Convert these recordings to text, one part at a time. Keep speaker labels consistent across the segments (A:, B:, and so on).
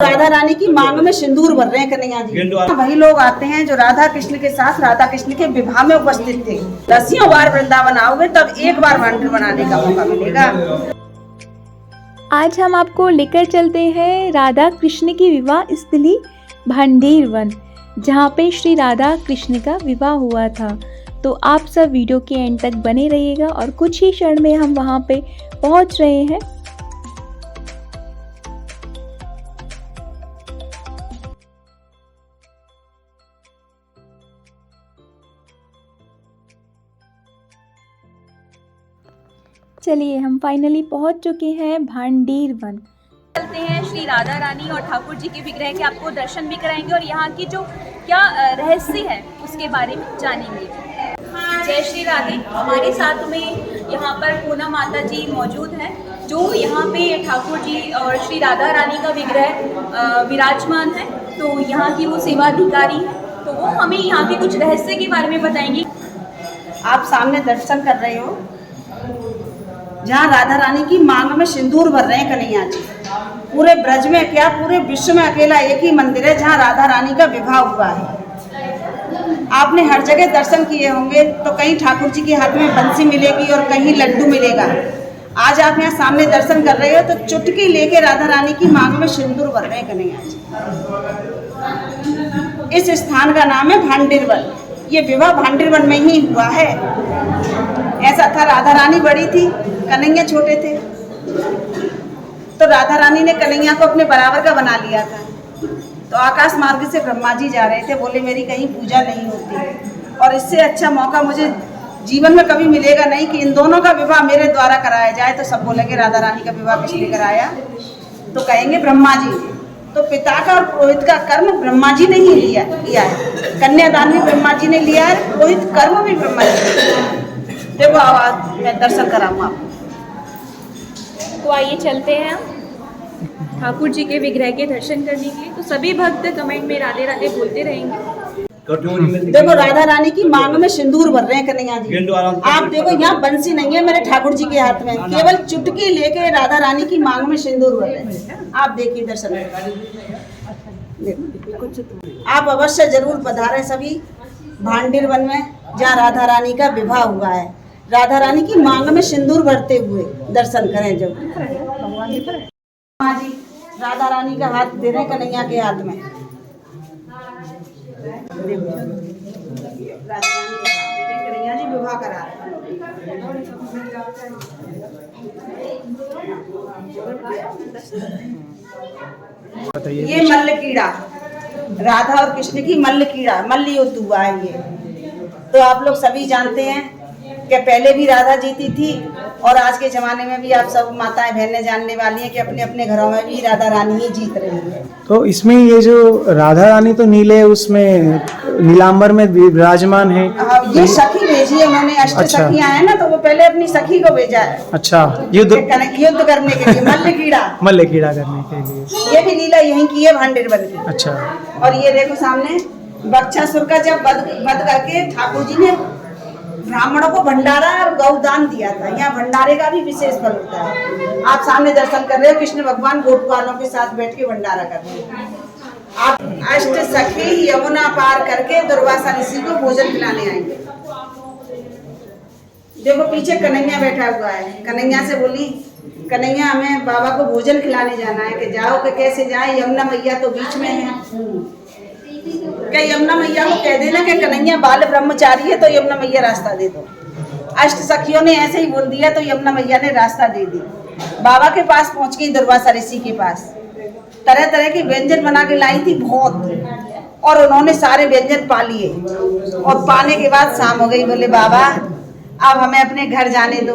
A: राधा रानी की मांग में सिंदूर भर रहे हैं कन्हैया जी। वही लोग आते हैं जो राधा कृष्ण के साथ राधा कृष्ण के विवाह में उपस्थित थे। 10 बार वृंदावन आओगे तब एक बार भांडर बनाने का मौका मिलेगा।
B: आज हम आपको लेकर चलते हैं राधा कृष्ण की विवाह स्थली भांडेर वन, जहाँ पे श्री राधा कृष्ण का विवाह हुआ था। तो आप सब वीडियो के एंड तक बने रहिएगा और कुछ ही क्षण में हम वहाँ पे पहुँच रहे हैं। चलिए हम फाइनली पहुंच चुके हैं भांडेर वन। चलते हैं श्री राधा रानी और ठाकुर जी के विग्रह के आपको दर्शन भी कराएंगे और यहाँ की जो क्या रहस्य है उसके बारे में जानेंगे। जय श्री राधे। हमारे साथ में यहाँ पर पूनम माता जी मौजूद हैं जो यहाँ पे ठाकुर जी और श्री राधा रानी का विग्रह विराजमान है। तो यहाँ की वो सेवा अधिकारी है, तो वो हमें यहाँ के कुछ रहस्य के बारे में बताएंगी।
A: आप सामने दर्शन कर रहे हो जहाँ राधा रानी की मांग में सिंदूर भर रहे हैं कन्हैया जी। पूरे ब्रज में क्या पूरे विश्व में अकेला एक ही मंदिर है जहाँ राधा रानी का विवाह हुआ है। आपने हर जगह दर्शन किए होंगे, तो कहीं ठाकुर जी के हाथ में बंसी मिलेगी और कहीं लड्डू मिलेगा। आज आप यहाँ सामने दर्शन कर रहे हो तो चुटकी लेके राधा रानी की मांग में सिंदूर भर रहे हैं कन्हैया जी। इस स्थान का नाम है भांडेर वन। ये विवाह भांडेर वन में ही हुआ है। ऐसा था, राधा रानी बड़ी थी, कन्हैया छोटे थे, तो राधा रानी ने कन्हैया को अपने बराबर का बना लिया था। तो आकाश मार्ग से ब्रह्मा जी जा रहे थे, बोले मेरी कहीं पूजा नहीं होती और इससे अच्छा मौका मुझे जीवन में कभी मिलेगा नहीं कि इन दोनों का विवाह मेरे द्वारा कराया जाए। तो सब बोलेंगे राधा रानी का विवाह किसने कराया? तो कहेंगे ब्रह्मा जी। तो पिता का और पुरोहित का कर्म ब्रह्मा जी ने ही लिया है। कन्यादान भी ब्रह्मा जी ने लिया है, पुरोहित कर्म भी ब्रह्मा जी ने लिया है। देखो आवाज मैं दर्शन कराऊँ आपको।
B: तो आइए चलते हैं हम ठाकुर जी के विग्रह के दर्शन करने के लिए। तो सभी भक्त कमेंट में राधे राधे बोलते रहेंगे।
A: देखो राधा रानी की मांग में सिंदूर भर रहे हैं कन्हैया जी। आप देखो यहाँ बंसी नहीं है मेरे ठाकुर जी के हाथ में, केवल चुटकी लेके राधा रानी की मांग में सिंदूर भर रहे हैं। आप देखिए दर्शन। आप अवश्य जरूर पधारें सभी भांडेर वन में जहाँ राधा रानी का विवाह हुआ है। राधा रानी की मांग में सिंदूर भरते हुए दर्शन करें। जब हाँ जी, राधा रानी का हाथ दे रहे कन्हैया के हाथ में। राधा रानी का हाथ दे रहे कन्हैया जी, विवाह करा रहे। ये मल्ल कीड़ा, राधा और कृष्ण की मल्ल कीड़ा, मल्ल युद्ध हुआ है ये। तो आप लोग सभी जानते हैं कि पहले भी राधा जीती थी और आज के ज़माने में भी आप सब माताएं बहनें जानने वाली हैं कि अपने अपने घरों में भी राधा रानी ही जीत रही है।
C: तो इसमें ये जो राधा रानी तो नीले उसमें नीलांबर में विराजमान है।
A: ये सखी भेजी है उन्होंने, अष्ट सखियां हैं ना, तो वो पहले अपनी सखी को भेजा है।
C: अच्छा, युद्ध
A: करने के लिए मल्ल कीड़ा
C: करने के लिए
A: ये भी लीला यहीं की है भांडेर वन की।
C: अच्छा,
A: और ये देखो सामने बक्षासुर का जब वध करके ठाकुर जी ने ब्राह्मणों को भंडारा और गौदान दिया था। यहाँ भंडारे का भी विशेष फल होता है। आप सामने दर्शन कर रहे हो, कृष्ण भगवान गोपवालों के साथ बैठ के भंडारा कर रहे हैं। आप अष्ट सखी यमुना पार करके दुर्वासा ऋषि को भोजन खिलाने आएंगे। देखो पीछे कन्हैया बैठा हुआ है। कन्हैया से बोली, कन्हैया हमें बाबा को भोजन खिलाने जाना है। कि जाओ कि कैसे जाए, यमुना मैया तो बीच में है। क्या यमुना मैया को कह देना कि कन्हैया बाल ब्रह्मचारी है तो यमुना मैया रास्ता दे दो। अष्ट सखियों ने ऐसे ही बोल दिया तो यमुना मैया ने रास्ता दे दी। बाबा के पास पहुंच गई, दुर्वासा ऋषि के पास। तरह तरह के व्यंजन बना के लाई थी बहुत, और उन्होंने सारे व्यंजन पा लिए। और पाने के बाद शाम हो गई। बोले बाबा अब हमें अपने घर जाने दो।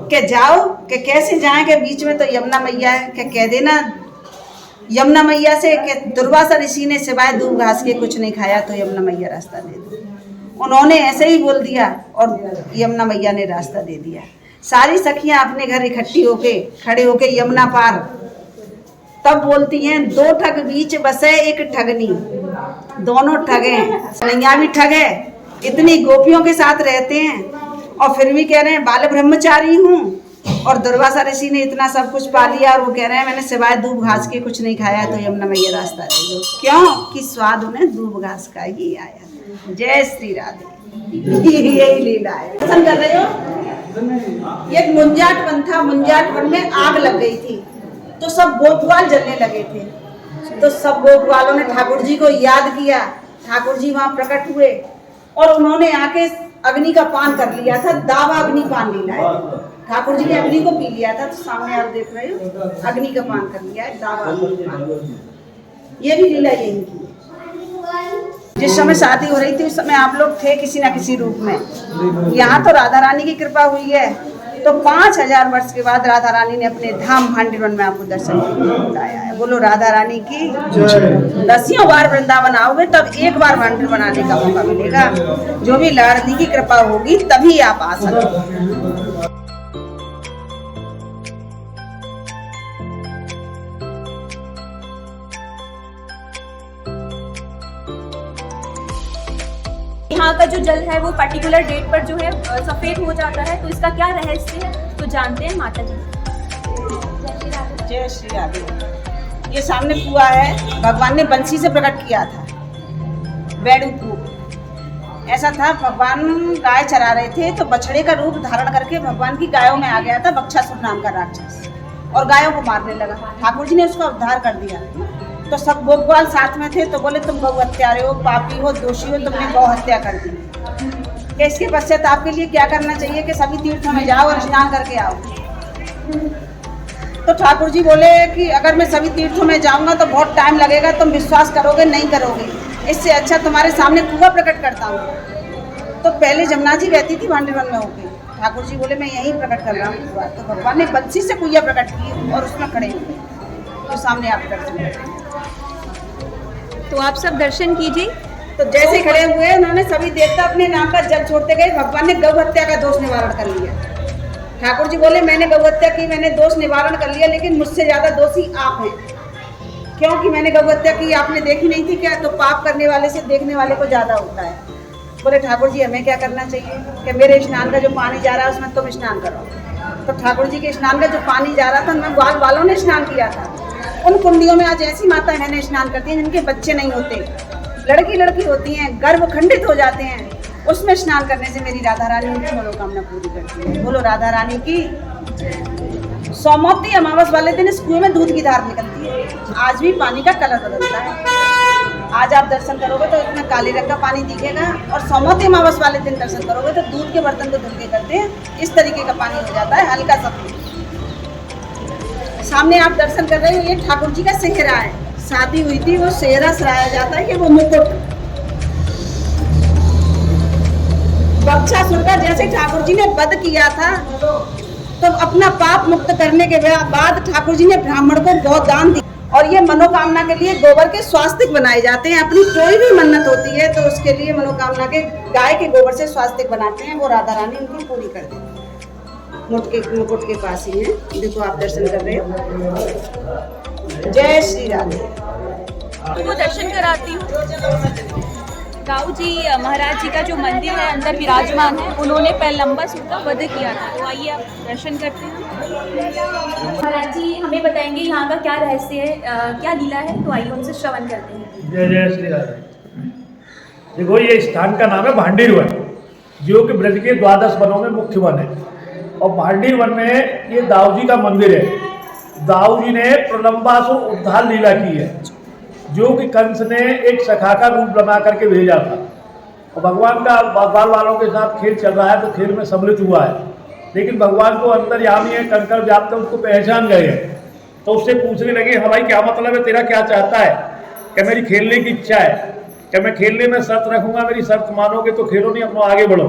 A: कि जाओ कि कैसे जाए, के बीच में तो यमुना मैया है। कि कह देना यमुना मैया से कि दुर्वासा ऋषि ने सिवाय दूब घास के कुछ नहीं खाया तो यमुना मैया रास्ता दे दो। उन्होंने ऐसे ही बोल दिया और यमुना मैया ने रास्ता दे दिया। सारी सखियां अपने घर इकट्ठी होके खड़े होके यमुना पार तब बोलती हैं, दो ठग बीच बसे एक ठगनी। दोनों ठगे, कन्हैया भी ठग है, इतनी गोपियों के साथ रहते हैं और फिर भी कह रहे हैं बाल ब्रह्मचारी हूँ और दुर्वासा ऋषि ने इतना सब कुछ पा लिया और वो कह रहे हैं मैंने सिवाय दूब घास के कुछ नहीं खाया, तो यमुना मैया रास्ता दे दो। क्यों कि स्वाद उन्हें दूब घास का ही आया। जय श्री राधे। यही लीला है। पसंद कर रहे हो? ये एक मुंजाट वन था, मुंजाट वन में आग लग गई थी तो सब गोपवाल जलने लगे थे। तो सब गोपवालों ने ठाकुर जी को याद किया, ठाकुर जी वहां प्रकट हुए और उन्होंने आके अग्नि का पान कर लिया था। दावा अग्नि पान लीला है। ठाकुर जी ने अग्नि को पी लिया था, तो सामने आप देख रहे हो अग्नि का पान कर लिया है, दावा अग्नि पान। ये भी लीला यही की। जिस समय शादी हो रही थी उस समय आप लोग थे किसी ना किसी रूप में। यहाँ तो राधा रानी की कृपा हुई है, तो 5000 वर्ष के बाद राधा रानी ने अपने धाम भांडीवन में आपको दर्शन बुलाया है। बोलो राधा रानी की 10 बार वृंदावन आओगे तब एक बार भांडीवन आने का मौका मिलेगा। जो भी लाडली की कृपा होगी तभी आप आ सकते।
B: यहाँ का जो जल है वो पर्टिकुलर डेट पर जो है सफेद हो जाता है, तो इसका क्या रहस्य है तो जानते हैं माता जी।
A: जय श्री राधे। ये सामने कुआं है, भगवान ने बंसी से प्रकट किया था। बैडू कुआं ऐसा था, भगवान गाय चरा रहे थे तो बछड़े का रूप धारण करके भगवान की गायों में आ गया था बक्षासुर नाम का राक्षस और गायों को मारने लगा। ठाकुर जी ने उसका उद्धार कर दिया। तो सब गोपवाल साथ में थे तो बोले तुम गौ हत्यारे हो, पापी हो, दोषी हो, तुमने गौ हत्या कर दी। कि इसके पश्चात आपके लिए क्या करना चाहिए कि सभी तीर्थों में जाओ और स्नान करके आओ। तो ठाकुर जी बोले कि अगर मैं सभी तीर्थों में जाऊंगा तो बहुत टाइम लगेगा, तुम विश्वास करोगे नहीं करोगे, इससे अच्छा तुम्हारे सामने कुआं प्रकट करता हूँ। तो पहले जमुना जी बहती थी भांडीवन में होके, ठाकुर जी बोले मैं यहीं प्रकट कर रहा हूँ कुआं। तो भगवान ने बंसी से कुआं प्रकट की और उसमें खड़े हुए, तो सामने आप दर्शन करें।
B: तो आप सब दर्शन कीजिए।
A: तो जैसे खड़े हुए उन्होंने सभी देवता अपने नाम का जल छोड़ते गए। भगवान ने गौ हत्या का दोष निवारण कर लिया। ठाकुर जी बोले मैंने गौ हत्या की, मैंने दोष निवारण कर लिया, लेकिन मुझसे ज्यादा दोषी आप हैं, क्योंकि मैंने गौ हत्या की आपने देखी नहीं थी क्या? तो पाप करने वाले से देखने वाले को ज्यादा होता है। बोले ठाकुर जी हमें क्या करना चाहिए कि मेरे स्नान का जो पानी जा रहा है उसमें तुम स्नान करो। तो ठाकुर जी के स्नान का जो पानी जा रहा था उनमें ग्वाल वालों ने स्नान किया था। उन कुंडियों में आज ऐसी माता बहनें स्नान करती हैं जिनके बच्चे नहीं होते, लड़की होती हैं, गर्भ खंडित हो जाते हैं, उसमें स्नान करने से मेरी राधा रानी उनकी मनोकामना पूरी करती है। बोलो राधा रानी की। सोमवती अमावस वाले दिन इस कुएं में दूध की धार निकलती है। आज भी पानी का कलर बदलता है। आज आप दर्शन करोगे तो इसमें काले रंग का पानी दिखेगा, और सोमवती अमावस वाले दिन दर्शन करोगे तो दूध के बर्तन को धुल के करते हैं इस तरीके का पानी हो जाता है, हल्का सा। सामने आप दर्शन कर रहे हो, ये ठाकुर जी का सेहरा है। शादी हुई थी वो सेहरा सराया जाता है कि वो मुकुट बक्षासुर का जैसे ठाकुर जी ने वध किया था, तो अपना पाप मुक्त करने के बाद ठाकुर जी ने ब्राह्मण को गोदान दिया। और ये मनोकामना के लिए गोबर के स्वास्तिक बनाए जाते हैं। अपनी कोई भी मन्नत होती है तो उसके लिए मनोकामना के गाय के गोबर से स्वास्तिक बनाते हैं, वो राधा रानी उनकी पूरी कर देती है। मुकुट के पास ही है, देखो आप दर्शन कर रहे हो। जय श्री राधे।
B: वो दर्शन कराती हूँ। दाऊ जी महाराज जी का जो मंदिर है अंदर विराजमान है, उन्होंने पैलंबासुर का वध किया था। तो आइए आप दर्शन करते हैं। महाराज जी हमें बताएंगे यहाँ का क्या रहस्य है, क्या लीला है, तो आइए उनसे श्रवण करते हैं।
D: जय जय श्री राधे। देखो ये स्थान का नाम है भांडीर वन, जो कि ब्रज के 12 वनों में मुख्य वन है। और भांडीर वन में ये दाऊ जी का मंदिर है। दाऊ जी ने प्रलंबासुर उद्धार लीला की है, जो कि कंस ने एक सखा का रूप बना करके भेजा था। और भगवान का बाल वालों के साथ खेल चल रहा है तो खेल में सम्मिलित हुआ है, लेकिन भगवान को अंतर्यामी है, कंकर व्याप्त है, उसको पहचान गए हैं। तो उससे पूछने लगे हाँ भाई क्या मतलब है तेरा, क्या चाहता है? क्या मेरी खेलने की इच्छा है, क्या मैं खेलने में शर्त रखूंगा, मेरी शर्त मानोगे तो खेलो, नहीं अपना आगे बढ़ो।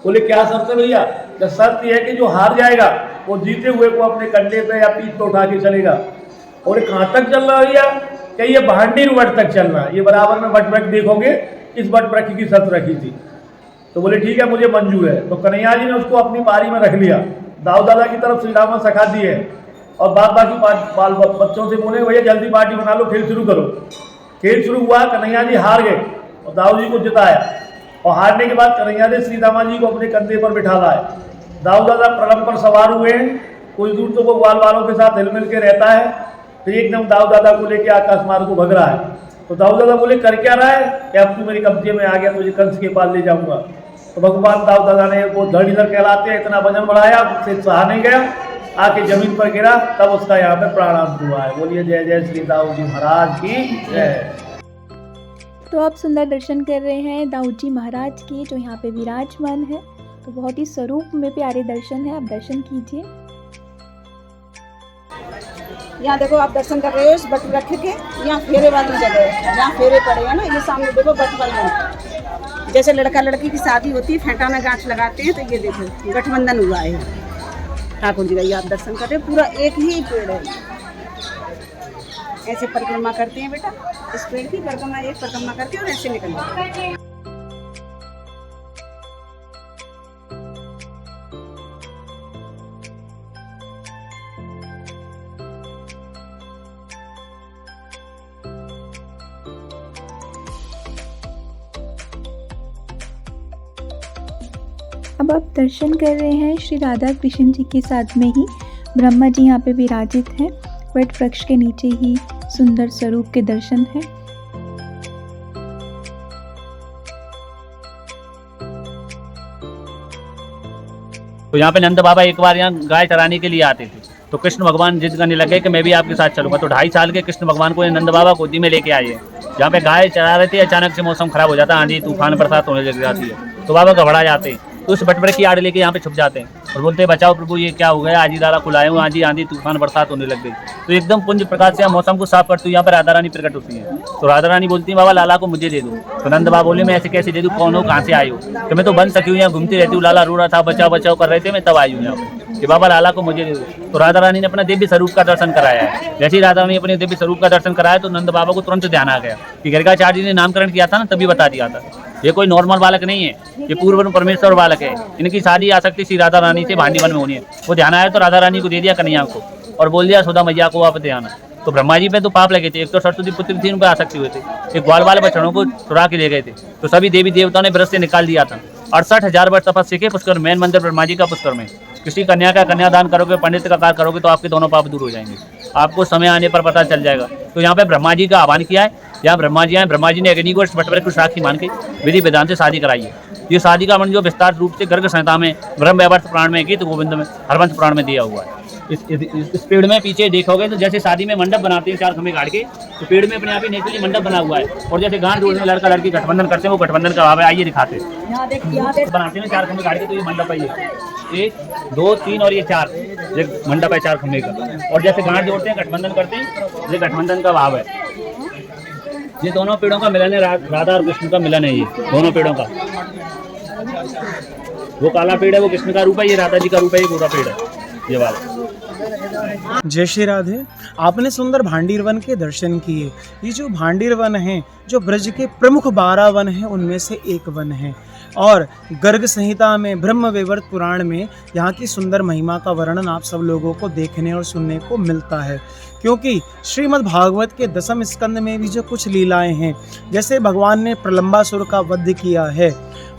D: बोले क्या शर्त है भैया? तो शर्त यह है कि जो हार जाएगा वो जीते हुए को अपने कंधे पे या पीठ पे उठा के चलेगा। और कहाँ तक चल रहा है भैया? क्या ये भांडीर वट तक चल रहा है, ये बराबर में वट वृक्ष देखोगे, इस वट वृक्ष की शर्त रखी थी। तो बोले ठीक है मुझे मंजूर है। तो कन्हैया जी ने उसको अपनी बारी में रख लिया। दाऊ दादा की तरफ श्री राम सखा दी है, और बाकी बाल बच्चों से बोले भैया जल्दी पार्टी बना लो, खेल शुरू करो। खेल शुरू हुआ, कन्हैया जी हार गए और दाऊ जी को जिताया। और हारने के बाद कन्हैया ने श्री रामा जी को अपने कंधे पर बिठा लाए। दाऊ दादा प्रलंब पर सवार हुए कुछ दूर तो वो ग्वाल वालों के साथ हिल मिल के रहता है। फिर एकदम दाऊ दादा को लेके आकाश मार्ग को भग रहा है। तो दाऊ दादा बोले कर क्या रहा है कि अब तू मेरे कब्जे में आ गया, तुझे कंस के पास ले जाऊंगा। तो भगवान दाऊ दादा ने वो धड़ीधर कहलाते हैं, इतना वजन बढ़ाया उससे सहा नहीं गया, आके जमीन पर गिरा, तब उसका यहाँ पे प्राणांत हुआ है। बोलिए जय जय श्री दाऊ जी महाराज की जय।
B: तो आप सुंदर दर्शन कर रहे हैं दाऊ जी महाराज की, जो यहाँ पे विराजमान है। तो बहुत ही स्वरूप में प्यारे दर्शन है, आप दर्शन कीजिए।
A: यहाँ देखो आप दर्शन कर रहे हो इस बट रख के, यहाँ फेरे वाली जगह है, जहाँ फेरे पड़ेगा ना, ये सामने देखो गठबंधन, जैसे लड़का लड़की की शादी होती है फेंटा में गांठ लगाते हैं, तो ये देखो गठबंधन हुआ है ठाकुर जी का। ये आप दर्शन कर रहे हो, पूरा एक ही पेड़ है। ऐसे परिक्रमा करते हैं बेटा, इस पेड़ की परिक्रमा, एक परिक्रमा करके और ऐसे निकल जाते हैं।
B: अब आप दर्शन कर रहे हैं श्री राधा कृष्ण जी के साथ में ही ब्रह्मा जी यहाँ पे विराजित हैं। वट वृक्ष के नीचे ही सुंदर स्वरूप के दर्शन हैं।
E: तो यहाँ पे नंद बाबा एक बार यहाँ गाय चराने के लिए आते थे, तो कृष्ण भगवान जिद करने लगे कि मैं भी आपके साथ चलूंगा। तो 2.5 साल के कृष्ण भगवान को नंद बाबा गोदी में लेके आए हैं। जहाँ पे गाय चरा रहे थे, अचानक से मौसम खराब हो जाता है, आंधी तूफान बरसात होने लग जाती है। तो बाबा घबरा जाते हैं, तो उस बटबड़े की आड़ लेके यहाँ पे छुप जाते हैं और बोलते हैं बचाओ प्रभु, ये क्या हो गया, आज ही दारा खुलाए हूँ, आज ही आंधी तूफान बरसात होने लग गई। तो एकदम पुंज प्रकाश से मौसम को साफ करते हुए यहाँ पर राधा रानी प्रकट होती है। तो राधा रानी बोलती है बाबा लाला को मुझे दे दो। तो नंद बाबा बोले मैं ऐसे कैसे दे दूँ, कौन हो, कहाँ से आई हो? तो मैं तो बन सकी हूँ, यहाँ घूमती रहती हूँ, लाला रो रहा था, बचाओ बचाओ कर रहे थे, मैं तब आई हूँ यहाँ पर कि बाबा लाला को मुझे दे दो। तो राधा रानी ने अपना दिव्य स्वरूप का दर्शन कराया है। जैसे ही राधा रानी अपने दिव्य स्वरूप का दर्शन कराया तो नंद बाबा को तुरंत ध्यान आ गया कि गर्गाचार्य जी ने नामकरण किया था ना, तभी बता दिया था ये कोई नॉर्मल बालक नहीं है, ये पूर्व परमेश्वर बालक है। इनकी शादी आसक्ति श्री राधा रानी से भांडी वन में होनी है। वो ध्यान आया तो राधा रानी को दे दिया कन्हैया को और बोल दिया सुधा मैया को आप ध्यान। तो ब्रह्मा जी पे तो पाप लगे थे, एक तो सरस्वती पुत्री थी, उन पर आसक्ति हुए थे, एक ग्वाल वाले बछड़ों को चुरा के ले गए थे। तो सभी देवी देवताओं ने व्रत से निकाल दिया था। 68,000 वर्ष तपस्या के पुष्कर मेन मंदिर ब्रह्मा जी का पुष्कर में। किसी कन्या का कन्यादान करोगे, पंडित का कार्य करोगे तो आपके दोनों पाप दूर हो जाएंगे, आपको समय आने पर पता चल जाएगा। तो यहाँ पे ब्रह्मा जी का आह्वान किया है। यहाँ ब्रह्मा जी आए, ब्रह्मा जी ने अग्नि को बटवरे को साक्षी मान के विधि विधान से शादी कराई है। ये शादी का वर्णन जो विस्तार रूप से गर्ग संहिता में, ब्रह्म वैवर्त पुराण में, गीत गोविंद में, हरवंश पुराण में दिया हुआ है। इस पेड़ में पीछे देखोगे तो जैसे शादी में मंडप बनाते हैं 4 खंभे गाड़ के, तो पेड़ में अपने आप ही नेचुरली मंडप बना हुआ है। और जैसे गांठ जोड़ने लड़का लड़की गठबंधन करते हैं, वो गठबंधन का भाव है। आइए दिखाते हैं, बनाते हैं 4 खंभे गाड़ के, तो ये मंडप है, ये 1 2 3 और ये 4 ये मंडप है 4 खंभे का। और जैसे गांठ जोड़ते हैं, गठबंधन करते हैं, ये गठबंधन का भाव है। ये दोनों पेड़ों का मिलन है, राधा और कृष्ण का मिलन है। ये दोनों पेड़ों का, वो काला पेड़ है वो कृष्ण का रूप है, ये राधा जी का रूप है, ये गोरा पेड़ है ये वाला।
C: जय श्री राधे। आपने सुंदर भांडीर वन के दर्शन किए। ये जो भांडीर वन है, जो ब्रज के प्रमुख 12 वन हैं, उनमें से एक वन है। और गर्ग संहिता में, ब्रह्म वैवर्त पुराण में यहाँ की सुंदर महिमा का वर्णन आप सब लोगों को देखने और सुनने को मिलता है। क्योंकि श्रीमद् भागवत के 10वें स्कंद में भी जो कुछ लीलाएं हैं, जैसे भगवान ने प्रलंबासुर का वध किया है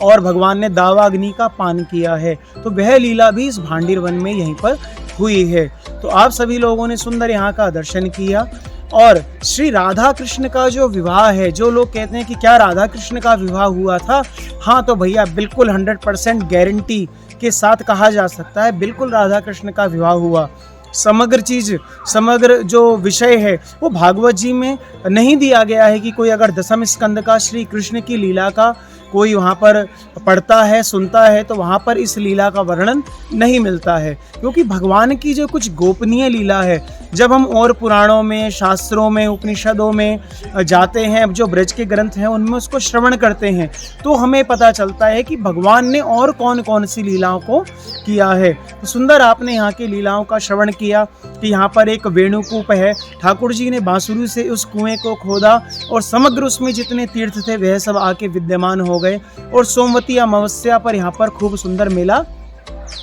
C: और भगवान ने दावाग्नि का पान किया है, तो वह लीला भी इस भांडीर वन में यहीं पर हुई है। तो आप सभी लोगों ने सुंदर यहाँ का दर्शन किया। और श्री राधा कृष्ण का जो विवाह है, जो लोग कहते हैं कि क्या राधा कृष्ण का विवाह हुआ था, हाँ तो भैया बिल्कुल 100% गारंटी के साथ कहा जा सकता है, बिल्कुल राधा कृष्ण का विवाह हुआ। समग्र जो विषय है वो भागवत जी में नहीं दिया गया है कि कोई अगर 10वें स्कंद का श्री कृष्ण की लीला का कोई वहाँ पर पढ़ता है, सुनता है, तो वहाँ पर इस लीला का वर्णन नहीं मिलता है। क्योंकि भगवान की जो कुछ गोपनीय लीला है, जब हम और पुराणों में, शास्त्रों में, उपनिषदों में जाते हैं, जो ब्रज के ग्रंथ हैं उनमें उसको श्रवण करते हैं, तो हमें पता चलता है कि भगवान ने और कौन कौन सी लीलाओं को किया है। तो सुंदर आपने यहाँ की लीलाओं का श्रवण किया कि यहाँ पर एक वेणुकूप है, ठाकुर जी ने बांसुरी से उस कुएं को खोदा और समग्र उसमें जितने तीर्थ थे वह सब आके विद्यमान हो गए। और सोमवती अमावस्या पर यहाँ पर खूब सुंदर मेला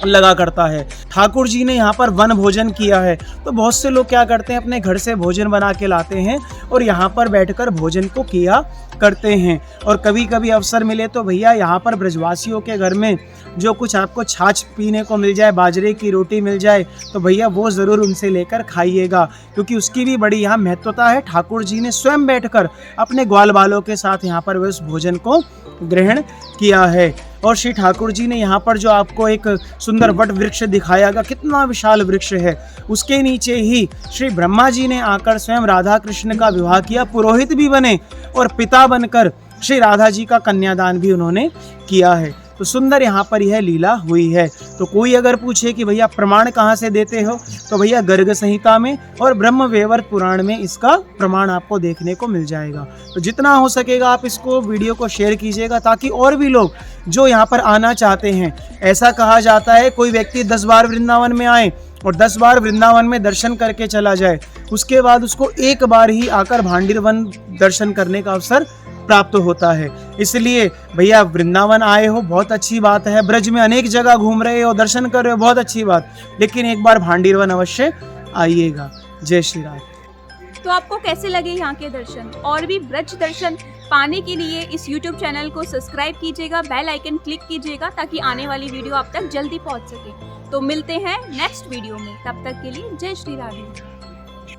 C: लगा करता है। ठाकुर जी ने यहाँ पर वन भोजन किया है, तो बहुत से लोग क्या करते हैं, अपने घर से भोजन बना के लाते हैं और यहाँ पर बैठकर भोजन को किया करते हैं। और कभी कभी अवसर मिले तो भैया यहाँ पर ब्रजवासियों के घर में जो कुछ आपको छाछ पीने को मिल जाए, बाजरे की रोटी मिल जाए, तो भैया वो ज़रूर उनसे लेकर खाइएगा, क्योंकि उसकी भी बड़ी यहाँ महत्वता है। ठाकुर जी ने स्वयं बैठकर अपने ग्वाल बालों के साथ यहाँ पर उस भोजन को ग्रहण किया है। और श्री ठाकुर जी ने यहाँ पर जो आपको एक सुंदर वट वृक्ष दिखाया गया, कितना विशाल वृक्ष है, उसके नीचे ही श्री ब्रह्मा जी ने आकर स्वयं राधा कृष्ण का विवाह किया, पुरोहित भी बने और पिता बनकर श्री राधा जी का कन्यादान भी उन्होंने किया है। तो सुंदर यहाँ पर यह लीला हुई है। तो कोई अगर पूछे कि भैया प्रमाण कहाँ से देते हो, तो भैया गर्ग संहिता में और ब्रह्म वैवर्त पुराण में इसका प्रमाण आपको देखने को मिल जाएगा। तो जितना हो सकेगा आप इसको वीडियो को शेयर कीजिएगा, ताकि और भी लोग जो यहाँ पर आना चाहते हैं, ऐसा कहा जाता है कोई व्यक्ति 10 बार वृंदावन में आए और 10 बार वृंदावन में दर्शन करके चला जाए, उसके बाद उसको एक बार ही आकर भांडीर वन दर्शन करने का अवसर प्राप्त होता है। इसलिए भैया वृंदावन आए हो बहुत अच्छी बात है, ब्रज में अनेक जगह घूम रहे हो, दर्शन कर रहे हो बहुत अच्छी बात, लेकिन एक बार भांडीर वन अवश्य आइएगा। जय श्री राधे।
B: तो आपको कैसे लगे यहाँ के दर्शन? और भी ब्रज दर्शन पाने के लिए इस YouTube चैनल को सब्सक्राइब कीजिएगा, बेल आइकन क्लिक कीजिएगा, ताकि आने वाली वीडियो आप तक जल्दी पहुँच सके। तो मिलते हैं नेक्स्ट वीडियो में, तब तक के लिए जय श्री राधे।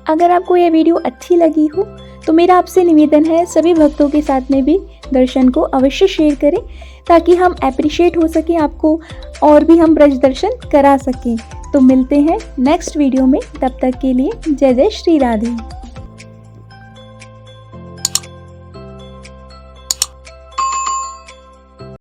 F: अगर आपको यह वीडियो अच्छी लगी हो तो मेरा आपसे निवेदन है, सभी भक्तों के साथ में भी दर्शन को अवश्य शेयर करें, ताकि हम अप्रिशिएट हो सके आपको और भी हम ब्रज दर्शन करा सकें। तो मिलते हैं नेक्स्ट वीडियो में, तब तक के लिए जय जय श्री राधे।